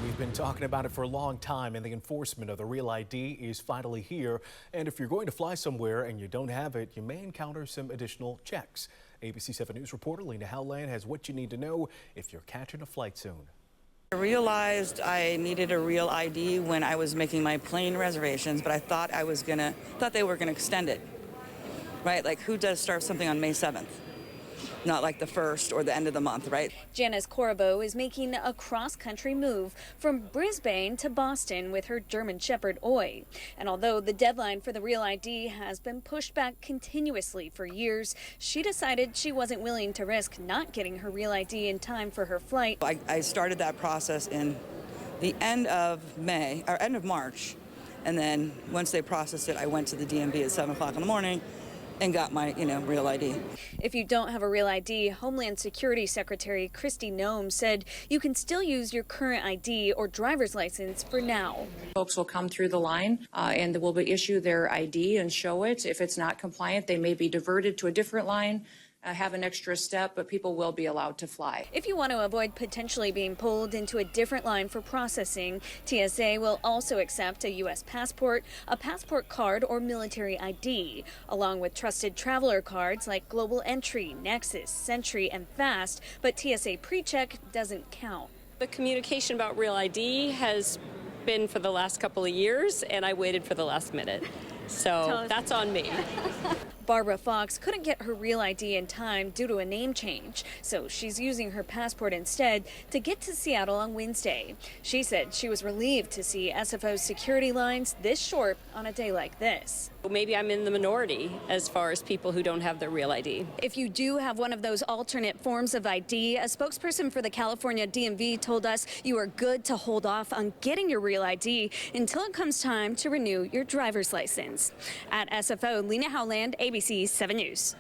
We've been talking about it for a long time, and the enforcement of the Real ID is finally here. And if you're going to fly somewhere and you don't have it, you may encounter some additional checks. ABC 7 News reporter Lena Howland has what you need to know if you're catching a flight soon. I realized I needed a Real ID when I was making my plane reservations, but I thought they were gonna extend it, right? Like, who does start something on May 7th? Not like the 1st or the end of the month, right? Janice Corriveau is making a cross-country move from Brisbane to Boston with her German Shepherd, Oi. And although the deadline for the Real ID has been pushed back continuously for years, she decided she wasn't willing to risk not getting her Real ID in time for her flight. I started that process in the end of March. And then once they processed it, I went to the DMV at 7 o'clock in the morning and got my, Real ID. If you don't have a Real ID, Homeland Security Secretary Kristi Noem said you can still use your current ID or driver's license for now. Folks will come through the line and they will issue their ID and show it. If it's not compliant, they may be diverted to a different line, have an extra step, but people will be allowed to fly. If you want to avoid potentially being pulled into a different line for processing, TSA will also accept a U.S. passport, a passport card, or military ID, along with trusted traveler cards like Global Entry, Nexus, Sentry, and Fast, but TSA PreCheck doesn't count. The communication about Real ID has been for the last couple of years, and I waited for the last minute. So that's on me. Barbara Fox couldn't get her Real ID in time due to a name change, so she's using her passport instead to get to Seattle on Wednesday. She said she was relieved to see SFO's security lines this short on a day like this. Maybe I'm in the minority as far as people who don't have their Real ID. If you do have one of those alternate forms of ID, a spokesperson for the California DMV told us you are good to hold off on getting your Real ID until it comes time to renew your driver's license. At SFO, Lena Howland, ABC 7 News.